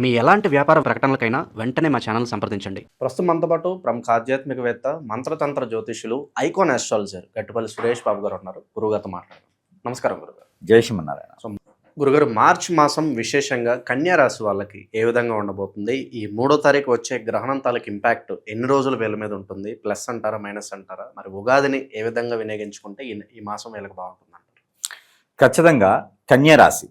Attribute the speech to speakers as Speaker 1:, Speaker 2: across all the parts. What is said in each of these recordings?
Speaker 1: మీ ఎలాంటి వ్యాపార ప్రకటనలకైనా వెంటనే మా ఛానల్ సంప్రదించండి.
Speaker 2: ప్రస్తుతం మనతో పాటు ప్రముఖ ఆధ్యాత్మికవేత్త, మంత్రతంత్ర జ్యోతిషులు, ఐకాన్ ఆస్ట్రాలజర్ గట్టుపల్లి సురేష్ బాబు గారు ఉన్నారు. గురుగారితో మాట్లాడదాం. నమస్కారం గురుగారు.
Speaker 3: జై శ్రీమన్నారాయణ.
Speaker 2: సో గురుగారు, మార్చి మాసం విశేషంగా కన్యా రాశి వాళ్ళకి ఏ విధంగా ఉండబోతుంది? ఈ 3వ తారీఖు వచ్చే గ్రహణం తాలూకు ఇంపాక్ట్ ఎన్ని రోజులు వీళ్ళ మీద ఉంటుంది? ప్లస్ అంటారా, మైనస్ అంటారా? మరి ఉగాదిని ఏ విధంగా వినియోగించుకుంటే ఈ మాసం వీళ్ళకి బాగుంటుంది అంటారు?
Speaker 3: ఖచ్చితంగా కన్యా రాశి.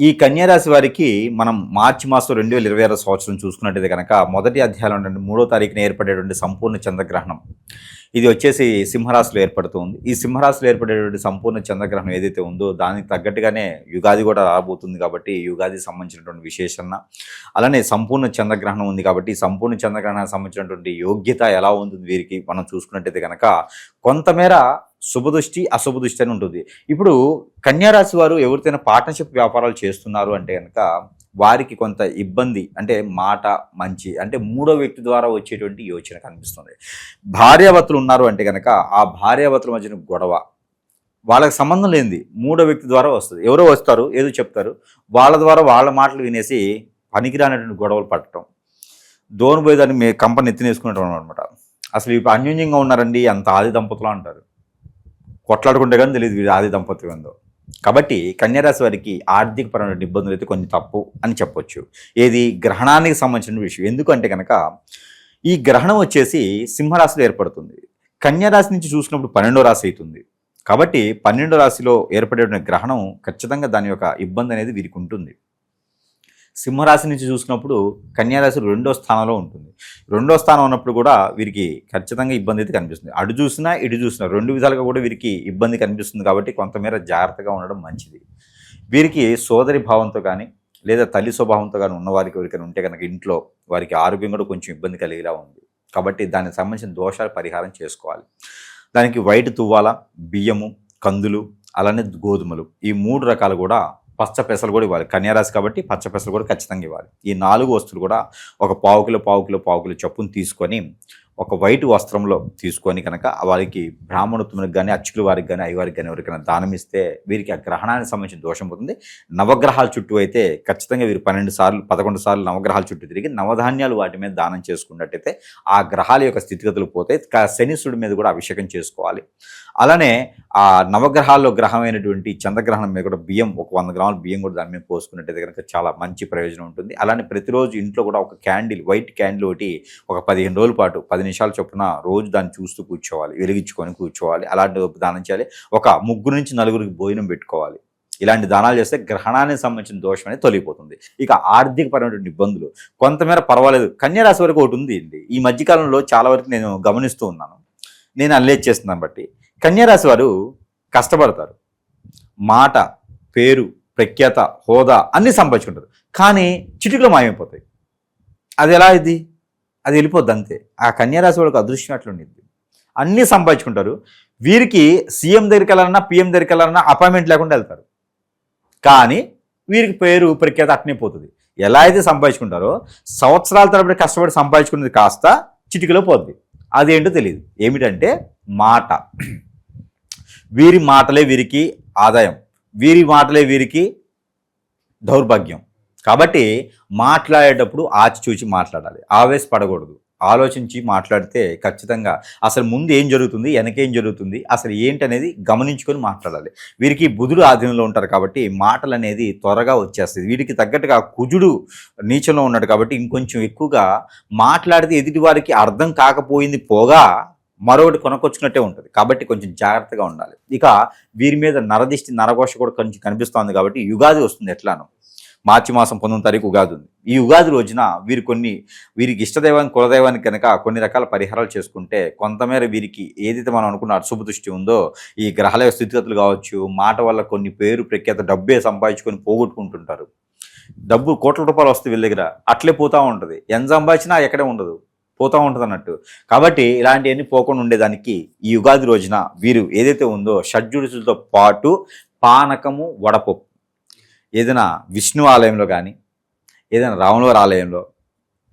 Speaker 3: ఈ కన్యా రాశి వారికి మనం మార్చి మాసం 2026 సంవత్సరం చూసుకున్నట్టయితే కనుక మొదటి అధ్యాయంలో 3వ తారీఖున ఏర్పడేటువంటి సంపూర్ణ చంద్రగ్రహణం ఇది వచ్చేసి సింహరాశిలో ఏర్పడుతుంది. ఈ సింహరాశిలో ఏర్పడేటువంటి సంపూర్ణ చంద్రగ్రహణం ఏదైతే ఉందో దానికి తగ్గట్టుగానే యుగాది కూడా రాబోతుంది. కాబట్టి యుగాదికి సంబంధించినటువంటి విశేషణ, అలానే సంపూర్ణ చంద్రగ్రహణం ఉంది కాబట్టి ఈ సంపూర్ణ చంద్రగ్రహణానికి సంబంధించినటువంటి యోగ్యత ఎలా ఉంటుంది వీరికి మనం చూసుకున్నట్టయితే కనుక కొంతమేర శుభదృష్టి, అశుభదృష్టి అని ఉంటుంది. ఇప్పుడు కన్యారాశి వారు ఎవరితోనైనా పార్ట్నర్షిప్ వ్యాపారాలు చేస్తున్నారు అంటే కనుక వారికి కొంత ఇబ్బంది, అంటే మాట మంచి అంటే మూడో వ్యక్తి ద్వారా వచ్చేటువంటి యోచన కనిపిస్తుంది. భార్యాభర్తలు ఉన్నారు అంటే కనుక ఆ భార్యాభర్తల మధ్యన గొడవ వాళ్ళకి సంబంధం లేనిది మూడో వ్యక్తి ద్వారా వస్తుంది. ఎవరో వస్తారు, ఏదో చెప్తారు, వాళ్ళ ద్వారా వాళ్ళ మాటలు వినేసి పనికిరానటువంటి గొడవలు పట్టడం, దోను పోయి దాన్ని కంపెనీ ఎత్తినేసుకునేటం అనమాట. అసలు ఇప్పుడు అన్యోన్యంగా ఉన్నారండి, అంత ఆది దంపతులు అంటారు. కొట్లాడుకుంటే కానీ తెలియదు వీడు ఆది దంపతులు ఏందో. కాబట్టి కన్యారాశి వారికి ఆర్థికపరమైన ఇబ్బందులు అయితే కొన్ని తప్పు అని చెప్పొచ్చు. ఏది గ్రహణానికి సంబంధించిన విషయం. ఎందుకంటే కనుక ఈ గ్రహణం వచ్చేసి సింహరాశిలో ఏర్పడుతుంది. కన్యారాశి నుంచి చూసినప్పుడు 12వ రాశి అవుతుంది. కాబట్టి 12వ రాశిలో ఏర్పడే గ్రహణం ఖచ్చితంగా దాని యొక్క ఇబ్బంది అనేది వీరికి ఉంటుంది. సింహరాశి నుంచి చూసినప్పుడు కన్యారాశి 2వ స్థానంలో ఉంటుంది. 2వ స్థానం ఉన్నప్పుడు కూడా వీరికి ఖచ్చితంగా ఇబ్బంది అయితే కనిపిస్తుంది. అటు చూసినా ఇటు చూసినా 2 విధాలుగా కూడా వీరికి ఇబ్బంది కనిపిస్తుంది. కాబట్టి కొంతమేర జాగ్రత్తగా ఉండడం మంచిది. వీరికి సోదరి భావంతో కానీ లేదా తల్లి స్వభావంతో కానీ ఉన్నవారికి ఎవరికైనా ఉంటే కనుక ఇంట్లో వారికి ఆరోగ్యం కూడా కొంచెం ఇబ్బంది కలిగేలా ఉంది. కాబట్టి దానికి సంబంధించిన దోషాలు పరిహారం చేసుకోవాలి. దానికి వైట్ తువ్వాల, బియ్యము, కందులు, అలానే గోధుమలు, ఈ 3 రకాలు కూడా, పచ్చ పెసలు కూడా ఇవ్వాలి. కన్యారాశి కాబట్టి పచ్చ పెసలు కూడా ఖచ్చితంగా ఇవ్వాలి. ఈ 4 వస్తువులు కూడా ఒక పావు కిలో చొప్పును తీసుకొని ఒక వైట్ వస్త్రంలో తీసుకొని కనుక వారికి బ్రాహ్మణోత్తమునికి కానీ అర్చకుల వారికి కానీ అయ్యవారికి కానీ ఎవరికైనా దానం ఇస్తే వీరికి ఆ గ్రహణానికి సంబంధించిన దోషం పోతుంది. నవగ్రహాల చుట్టూ అయితే ఖచ్చితంగా వీరు 11 సార్లు నవగ్రహాల చుట్టూ తిరిగి నవధాన్యాలు వాటి మీద దానం చేసుకున్నట్టయితే ఆ గ్రహాల యొక్క స్థితిగతులు పోతే శనీశ్వరుడి మీద కూడా అభిషేకం చేసుకోవాలి. అలానే ఆ నవగ్రహాల్లో గ్రహమైనటువంటి చంద్రగ్రహణం మీద కూడా బియ్యం, ఒక 100 గ్రాముల బియ్యం కూడా దాని మీద పోసుకున్నట్టయితే కనుక చాలా మంచి ప్రయోజనం ఉంటుంది. అలానే ప్రతిరోజు ఇంట్లో కూడా ఒక క్యాండిల్, వైట్ క్యాండిల్ ఒకటి ఒక 15 రోజుల పాటు 10 నిమిషాల చొప్పున రోజు దాన్ని చూస్తూ కూర్చోవాలి, వెలిగించుకొని కూర్చోవాలి. అలాంటి దానం చేయాలి. ఒక 3 నుంచి 4 భోజనం పెట్టుకోవాలి. ఇలాంటి దానాలు చేస్తే గ్రహణానికి సంబంధించిన దోషం అనేది తొలగిపోతుంది. ఇక ఆర్థికపరమైనటువంటి ఇబ్బందులు కొంతమేర పర్వాలేదు. కన్యారాశి వరకు ఒకటి ఉంది. ఈ మధ్యకాలంలో చాలా వరకు నేను గమనిస్తూ ఉన్నాను, నేను అల్లేట్ చేస్తున్నాను బట్టి కన్యారాశి వారు కష్టపడతారు. మాట, పేరు, ప్రఖ్యాత, హోదా అన్నీ సంపాదించుకుంటారు. కానీ చిటికలో మాయమైపోతాయి. అది ఎలా ఇది? అది వెళ్ళిపోద్ది అంతే. ఆ కన్యారాశి వాళ్ళకి అదృష్టం అట్లుండిద్ది. అన్నీ సంపాదించుకుంటారు. వీరికి సీఎం దగ్గరికి వెళ్ళాలన్నా, పిఎం దగ్గరికి వెళ్ళాలన్నా అపాయింట్మెంట్ లేకుండా వెళ్తారు. కానీ వీరికి పేరు, ప్రఖ్యాత అట్నే పోతుంది. ఎలా అయితే సంపాదించుకుంటారో సంవత్సరాల తరబడి కష్టపడి సంపాదించుకున్నది కాస్త చిటికలో పోద్ది. అదేంటో తెలియదు. ఏమిటంటే మాట. వీరి మాటలే వీరికి ఆదాయం, వీరి మాటలే వీరికి దౌర్భాగ్యం. కాబట్టి మాట్లాడేటప్పుడు ఆచిచూచి మాట్లాడాలి, ఆవేశపడకూడదు. ఆలోచించి మాట్లాడితే ఖచ్చితంగా అసలు ముందు ఏం జరుగుతుంది, వెనకేం జరుగుతుంది, అసలు ఏంటనేది గమనించుకొని మాట్లాడాలి. వీరికి బుధుడు ఆధీనంలో ఉంటారు కాబట్టి మాటలు అనేది త్వరగా వచ్చేస్తుంది. వీరికి తగ్గట్టుగా కుజుడు నీచంలో ఉన్నాడు కాబట్టి ఇంకొంచెం ఎక్కువగా మాట్లాడితే ఎదుటి వారికి అర్థం కాకపోయింది పోగా మరొకటి కొనకొచ్చుకున్నట్టే ఉంటుంది. కాబట్టి కొంచెం జాగ్రత్తగా ఉండాలి. ఇక వీరి మీద నరదిష్టి, నరఘోష కూడా కొంచెం కనిపిస్తోంది. కాబట్టి యుగాది వస్తుంది. ఎట్లానో మార్చి మాసం 19వ తారీఖు ఉగాది ఉంది. ఈ ఉగాది రోజున వీరికి ఇష్టదైవానికి, కులదైవానికి కనుక కొన్ని రకాల పరిహారాలు చేసుకుంటే కొంతమేర వీరికి ఏదైతే మనం అనుకున్న అశుభ దృష్టి ఉందో, ఈ గ్రహాల స్థితిగతులు కావచ్చు, మాట వల్ల కొన్ని పేరు, ప్రఖ్యాత, డబ్బే సంపాదించుకొని పోగొట్టుకుంటుంటారు. డబ్బు కోట్ల రూపాయలు వస్తే వీళ్ళ దగ్గర అట్లే పోతూ ఉంటుంది. ఎంత సంపాదించినా ఎక్కడే ఉండదు, పోతూ ఉంటుంది అన్నట్టు. కాబట్టి ఇలాంటివన్నీ పోకుండా ఉండేదానికి ఈ ఉగాది రోజున వీరు ఏదైతే ఉందో షడ్రుచులతో పాటు పానకము, వడపప్పు ఏదైనా విష్ణు ఆలయంలో కానీ, ఏదైనా రాములవారి ఆలయంలో,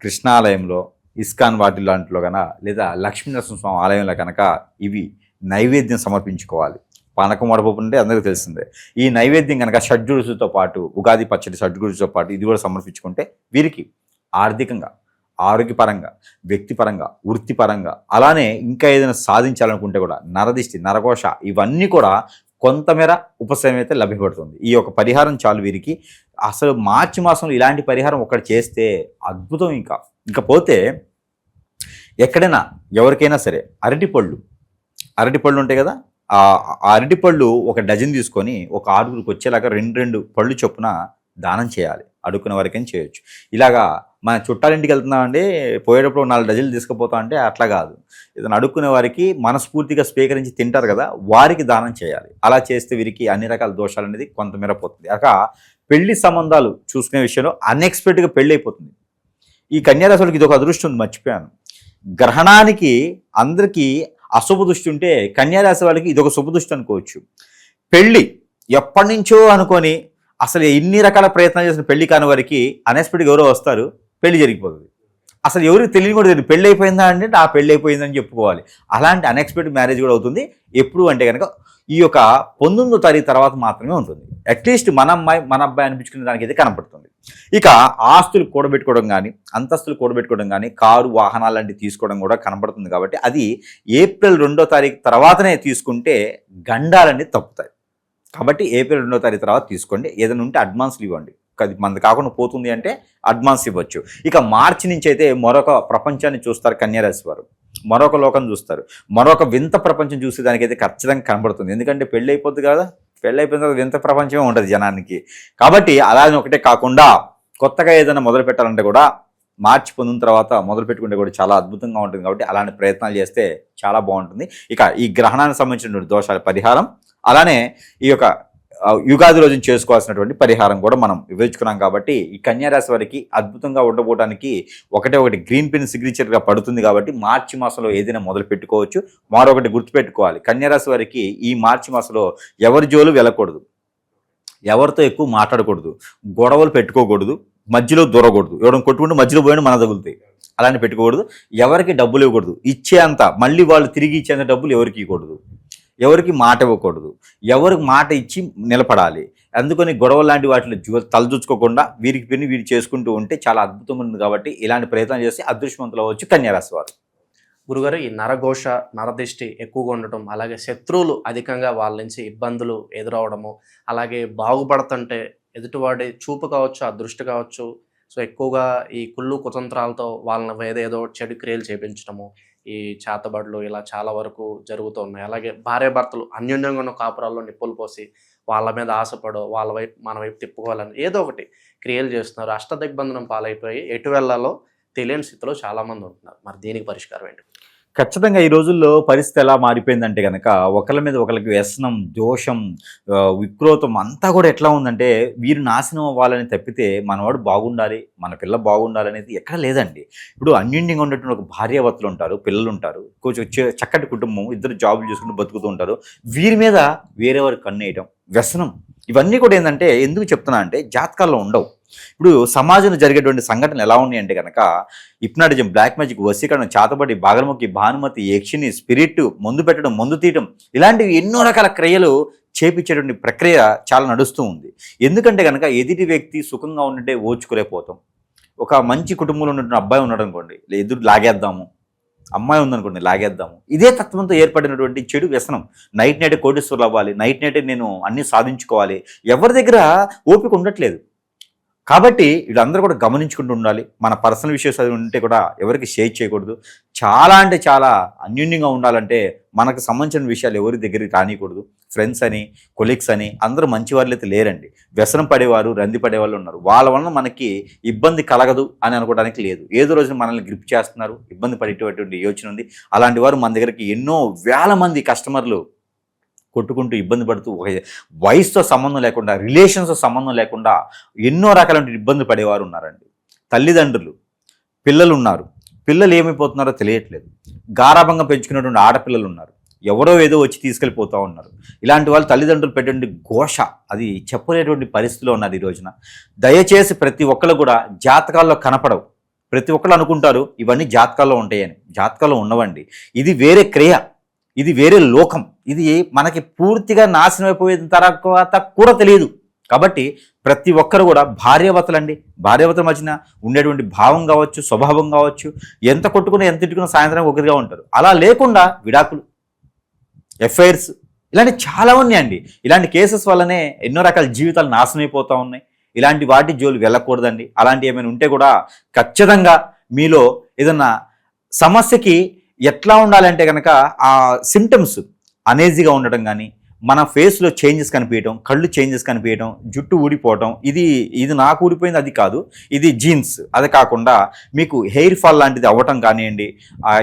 Speaker 3: కృష్ణ ఆలయంలో, ఇస్కాన్ వాటి లాంటిలో కనుక, లేదా లక్ష్మీనరసింహస్వామి ఆలయంలో కనుక ఇవి నైవేద్యం సమర్పించుకోవాలి. పానకం వడపప్పు అంటే అందరికీ తెలిసిందే. ఈ నైవేద్యం కనుక షడ్రుచులతో పాటు ఉగాది పచ్చడి షడ్రుచులతో పాటు ఇది కూడా సమర్పించుకుంటే వీరికి ఆర్థికంగా, ఆరోగ్యపరంగా, వ్యక్తిపరంగా, వృత్తిపరంగా, అలానే ఇంకా ఏదైనా సాధించాలనుకుంటే కూడా నరదిష్టి, నరఘోష ఇవన్నీ కూడా కొంతమేర ఉపశమనం అయితే లభ్యపడుతుంది. ఈ యొక్క పరిహారం చాలు వీరికి. అసలు మార్చి మాసంలో ఇలాంటి పరిహారం ఒకటి చేస్తే అద్భుతం. ఇంకా పోతే ఎక్కడైనా ఎవరికైనా సరే అరటిపళ్ళు ఉంటాయి కదా, ఆ అరటిపళ్ళు ఒక డజన్ తీసుకొని ఒక 6గురికి వచ్చేలాగా 2 పళ్ళు చొప్పున దానం చేయాలి. అడుక్కునే వరకైనా చేయొచ్చు. ఇలాగా మన చుట్టాలింటికి వెళ్తున్నామండి, పోయేటప్పుడు 4 డజన్లు తీసుకుపోతాం అంటే అట్లా కాదు. ఏదైనా అడుక్కునే వారికి మనస్ఫూర్తిగా స్వీకరించి తింటారు కదా, వారికి దానం చేయాలి. అలా చేస్తే వీరికి అన్ని రకాల దోషాలు అనేది కొంతమేర పోతుంది. అక పెళ్లి సంబంధాలు చూసుకునే విషయంలో అన్ఎక్స్పెక్టెడ్గా పెళ్లి అయిపోతుంది. ఈ కన్యారాశి వాళ్ళకి ఇది ఒక అదృష్టం ఉంది, మర్చిపోయాను. గ్రహణానికి అందరికీ అశుభ దృష్టి ఉంటే కన్యారాశి వాళ్ళకి ఇది ఒక శుభ దృష్టి అనుకోవచ్చు. పెళ్ళి ఎప్పటి నుంచో అనుకొని అసలు ఎన్ని రకాల ప్రయత్నాలు చేసిన పెళ్లి కాని వారికి అన్ఎక్స్పెక్టెడ్గా ఎవరో వస్తారు, పెళ్లి జరిగిపోతుంది. అసలు ఎవరికి తెలియని కూడా తెలియదు, పెళ్ళి అయిపోయిందా అంటే ఆ పెళ్ళి అయిపోయిందని చెప్పుకోవాలి. అలాంటి అన్ఎక్స్పెక్టెడ్ మ్యారేజ్ కూడా అవుతుంది. ఎప్పుడు అంటే కనుక ఈ యొక్క 19వ తారీఖు తర్వాత మాత్రమే ఉంటుంది. అట్లీస్ట్ మన అమ్మాయి మన అబ్బాయి అనిపించుకునే దానికి అయితే కనపడుతుంది. ఇక ఆస్తులు కూడబెట్టుకోవడం కానీ, అంతస్తులు కూడబెట్టుకోవడం కానీ, కారు వాహనాలు లాంటివి తీసుకోవడం కూడా కనపడుతుంది. కాబట్టి అది ఏప్రిల్ 2వ తారీఖు తర్వాతనే తీసుకుంటే గండాలన్నీ తప్పుతాయి. కాబట్టి ఏప్రిల్ 2వ తారీఖు తర్వాత తీసుకోండి. ఏదైనా ఉంటే అడ్వాన్స్లు ఇవ్వండి. అది మనది కాకుండా పోతుంది అంటే అడ్వాన్స్ ఇవ్వచ్చు. ఇక మార్చి నుంచి అయితే మరొక ప్రపంచాన్ని చూస్తారు కన్యారాశి వారు, మరొక లోకం చూస్తారు, మరొక వింత ప్రపంచం చూసేదానికైతే ఖచ్చితంగా కనబడుతుంది. ఎందుకంటే పెళ్ళి అయిపోద్ది కదా, పెళ్ళి అయిపోయిన తర్వాత వింత ప్రపంచమే ఉంటుంది జనానికి. కాబట్టి అలానే ఒకటే కాకుండా కొత్తగా ఏదైనా మొదలు పెట్టాలంటే కూడా మార్చి 19 తర్వాత మొదలు పెట్టుకుంటే కూడా చాలా అద్భుతంగా ఉంటుంది. కాబట్టి అలాంటి ప్రయత్నాలు చేస్తే చాలా బాగుంటుంది. ఇక ఈ గ్రహణానికి సంబంధించినటువంటి దోషాల పరిహారం, అలానే ఈ యొక్క యుగాది రోజున చేసుకోవాల్సినటువంటి పరిహారం కూడా మనం వివరించుకున్నాం. కాబట్టి ఈ కన్యారాశి వారికి అద్భుతంగా ఉండబోవడానికి ఒకటి గ్రీన్ పిన్ సిగ్నేచర్గా పడుతుంది. కాబట్టి మార్చి మాసంలో ఏదైనా మొదలు పెట్టుకోవచ్చు. మరొకటి గుర్తుపెట్టుకోవాలి, కన్యారాశి వారికి ఈ మార్చి మాసంలో ఎవరి జోలు వెళ్ళకూడదు, ఎవరితో ఎక్కువ మాట్లాడకూడదు, గొడవలు పెట్టుకోకూడదు, మధ్యలో దూరకూడదు. ఎవరైనా కొట్టుకుంటూ మధ్యలో పోయినా మన తగులుతాయి, అలాంటి పెట్టుకోకూడదు. ఎవరికి డబ్బులు ఇవ్వకూడదు, ఇచ్చేంత మళ్ళీ వాళ్ళు తిరిగి ఇచ్చేంత డబ్బులు ఎవరికి ఇవ్వకూడదు, ఎవరికి మాట ఇవ్వకూడదు, ఎవరికి మాట ఇచ్చి నిలబడాలి. అందుకని గొడవ లాంటి వాటిలో తలదూచుకోకుండా వీరికి పిన్ని వీరు చేసుకుంటూ ఉంటే చాలా అద్భుతంగా ఉంది. కాబట్టి ఇలాంటి ప్రయత్నం చేసి అదృష్టవంతులు అవ్వచ్చు కన్యారాశి వారు.
Speaker 2: గురుగారు, ఈ నరఘోష, నరదిష్టి ఎక్కువగా ఉండటం, అలాగే శత్రువులు అధికంగా వాళ్ళ నుంచి ఇబ్బందులు ఎదురవడము, అలాగే బాగుపడుతుంటే ఎదుటివాడి చూపు కావచ్చు, ఆ దృష్టి కావచ్చు, సో ఎక్కువగా ఈ కుళ్ళు కుతంత్రాలతో వాళ్ళని ఏదో చెడు క్రియలు చేపించడము, ఈ చేతబడులు ఇలా చాలా వరకు జరుగుతూ ఉన్నాయి. అలాగే భార్యాభర్తలు అన్యోన్యంగా ఉన్న కాపురాల్లో నిప్పులు పోసి వాళ్ళ మీద ఆశపడో వాళ్ళ వైపు మన వైపు తిప్పుకోవాలని ఏదో ఒకటి క్రియలు చేస్తున్నారు. అష్టదిగ్బంధనం పాలైపోయి ఎటు వెళ్ళాలో తెలియని స్థితిలో చాలామంది ఉంటున్నారు. మరి దీనికి పరిష్కారం ఏంటి?
Speaker 3: ఖచ్చితంగా ఈ రోజుల్లో పరిస్థితి ఎలా మారిపోయిందంటే కనుక ఒకళ్ళ మీద ఒకరికి వ్యసనం, దోషం, విక్రోధం అంతా కూడా ఎట్లా ఉందంటే వీరు నాశనం అవ్వాలని తప్పితే మనవాడు బాగుండాలి, మన పిల్ల బాగుండాలి అనేది ఎక్కడ లేదండి. ఇప్పుడు అన్యోన్యంగా ఉండేటువంటి ఒక భార్యాభర్తలు ఉంటారు, పిల్లలు ఉంటారు, కొంచెం చక్కటి కుటుంబం, ఇద్దరు జాబులు చేసుకుంటూ బతుకుతూ ఉంటారు. వీరి మీద వేరే వారికి కన్నేయటం, వ్యసనం, ఇవన్నీ కూడా ఏంటంటే ఎందుకు చెప్తున్నా అంటే జాతకాల్లో ఉండవు. ఇప్పుడు సమాజంలో జరిగేటువంటి సంఘటనలు ఎలా ఉన్నాయి అంటే కనుక హిప్నాటిజం, బ్లాక్ మ్యాజిక్, వశీకరణ, చాతబడి, బాగలముఖి, భానుమతి, యక్షిని, స్పిరిట్, మందు పెట్టడం, మందు తీయటం, ఇలాంటివి ఎన్నో రకాల క్రియలు చేపించేటువంటి ప్రక్రియ చాలా నడుస్తూ ఉంది. ఎందుకంటే కనుక ఎదుటి వ్యక్తి సుఖంగా ఉంటే ఓర్చుకోలేకపోతాం. ఒక మంచి కుటుంబంలో ఉన్నటువంటి అబ్బాయి ఉన్నాడు అనుకోండి, ఎదురు లాగేద్దాము, అమ్మాయి ఉందనుకోండి లాగేద్దాము. ఇదే తత్వంతో ఏర్పడినటువంటి చెడు వ్యసనం. నైట్ నైటే కోటీశ్వరులు అవ్వాలి, నైట్ నైటే నేను అన్నీ సాధించుకోవాలి, ఎవరి దగ్గర ఓపిక ఉండట్లేదు. కాబట్టి వీళ్ళందరూ కూడా గమనించుకుంటూ ఉండాలి. మన పర్సనల్ విషయస్ అది ఉంటే కూడా ఎవరికి షేర్ చేయకూడదు. చాలా అంటే చాలా అన్యోన్యంగా ఉండాలంటే మనకు సంబంధించిన విషయాలు ఎవరి దగ్గరికి రానియకూడదు. ఫ్రెండ్స్ అని, కొలీగ్స్ అని అందరూ మంచి వాళ్ళు అయితే లేరండి. వ్యసనం పడేవారు, రంది పడేవాళ్ళు ఉన్నారు. వాళ్ళ వలన మనకి ఇబ్బంది కలగదు అని అనుకోవడానికి లేదు. ఏదో రోజు మనల్ని గ్రిప్ చేస్తున్నారు, ఇబ్బంది పడేటటువంటి యోచన ఉంది. అలాంటి వారు మన దగ్గరికి ఎన్నో వేల మంది కస్టమర్లు కొట్టుకుంటూ ఇబ్బంది పడుతూ వయసుతో సంబంధం లేకుండా, రిలేషన్స్తో సంబంధం లేకుండా ఎన్నో రకాల ఇబ్బంది పడేవారు ఉన్నారండి. తల్లిదండ్రులు, పిల్లలు ఉన్నారు, పిల్లలు ఏమైపోతున్నారో తెలియట్లేదు. గారాభంగా పెంచుకున్నటువంటి ఆడపిల్లలు ఉన్నారు, ఎవరో ఏదో వచ్చి తీసుకెళ్ళిపోతూ ఉన్నారు. ఇలాంటి వాళ్ళు తల్లిదండ్రులు పెట్టే ఘోష అది చెప్పలేటువంటి పరిస్థితిలో ఉన్నారు ఈ రోజున. దయచేసి ప్రతి ఒక్కరు కూడా జాతకాల్లో కనపడవు. ప్రతి ఒక్కరు అనుకుంటారు ఇవన్నీ జాతకాల్లో ఉంటాయని. జాతకాల్లో ఉండవండి. ఇది వేరే క్రియ, ఇది వేరే లోకం. ఇది మనకి పూర్తిగా నాశనం అయిపోయిన తర్వాత కూడా తెలియదు. కాబట్టి ప్రతి ఒక్కరు కూడా భార్యాభర్తల మధ్యన ఉండేటువంటి భావం కావచ్చు, స్వభావం కావచ్చు, ఎంత కొట్టుకున్నా ఎంత తిట్టుకున్నా సాయంత్రం ఒకరిగా ఉంటారు. అలా లేకుండా విడాకులు, ఎఫ్ఐఆర్స్ ఇలాంటి చాలా ఉన్నాయండి. ఇలాంటి కేసెస్ వల్లనే ఎన్నో రకాల జీవితాలు నాశనం అయిపోతూ ఉన్నాయి. ఇలాంటి వాటి జోలు వెళ్ళకూడదండి. అలాంటి ఏమైనా ఉంటే కూడా ఖచ్చితంగా మీలో ఏదన్నా సమస్యకి ఎట్లా ఉండాలంటే కనుక ఆ సిమ్టమ్స్ అనేజీగా ఉండటం కానీ, మన ఫేస్లో చేంజెస్ కనిపించడం, కళ్ళు చేంజెస్ కనిపించడం, జుట్టు ఊడిపోవటం, ఇది నాకు ఊడిపోయింది అది కాదు, ఇది జీన్స్, అది కాకుండా మీకు హెయిర్ ఫాల్ లాంటిది అవ్వటం కానివ్వండి,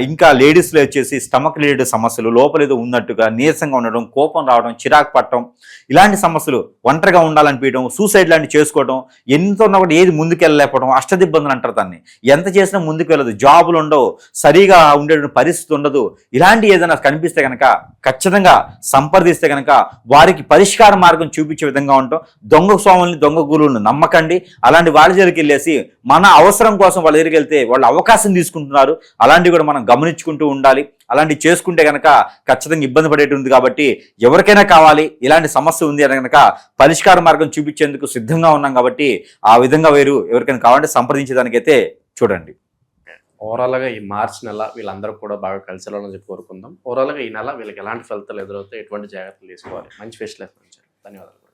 Speaker 3: ఇంకా లేడీస్లో వచ్చేసి స్టమక్ రిలేటెడ్ సమస్యలు, లోపల ఏదో ఉన్నట్టుగా నీరసంగా ఉండడం, కోపం రావడం, చిరాకు పట్టడం, ఇలాంటి సమస్యలు, ఒంటరిగా ఉండాలనిపించడం, సూసైడ్ లాంటివి చేసుకోవడం, ఎంత ఉన్నా కూడా ఏది ముందుకెళ్ళలేకపోవడం, అష్టదిబ్బందులు అంటారు దాన్ని. ఎంత చేసినా ముందుకు వెళ్ళదు, జాబులు ఉండవు, సరిగా ఉండేటువంటి పరిస్థితి ఉండదు. ఇలాంటి ఏదైనా కనిపిస్తే కనుక ఖచ్చితంగా సంప్రదిస్తే కనుక వారికి పరిష్కార మార్గం చూపించే విధంగా ఉంటాం. దొంగ స్వాముల్ని, దొంగ గురువులను నమ్మకండి. అలాంటి వాళ్ళ దగ్గరికి వెళ్ళేసి మన అవసరం కోసం వాళ్ళ దగ్గరికి వెళ్తే వాళ్ళు అవకాశం తీసుకుంటున్నారు. అలాంటివి కూడా మనం గమనించుకుంటూ ఉండాలి. అలాంటివి చేసుకుంటే కనుక ఖచ్చితంగా ఇబ్బంది పడేటుంది. కాబట్టి ఎవరికైనా కావాలి, ఇలాంటి సమస్య ఉంది అని కనుక పరిష్కార మార్గం చూపించేందుకు సిద్ధంగా ఉన్నాం. కాబట్టి ఆ విధంగా ఎవరికైనా కావాలంటే సంప్రదించేదానికైతే చూడండి.
Speaker 2: ఓవరాల్గా ఈ మార్చి నెల వీళ్ళందరూ కూడా బాగా కలిసి వెళ్ళాలని చెప్పి కోరుకుందాం. ఓవరాల్గా ఈ నెల వీళ్ళకి ఎలాంటి ఫలితాలు ఎదురవుతాయి, ఎటువంటి జాగ్రత్తలు తీసుకోవాలి, మంచి విశ్లేషణ ఇచ్చారు. ధన్యవాదాలు.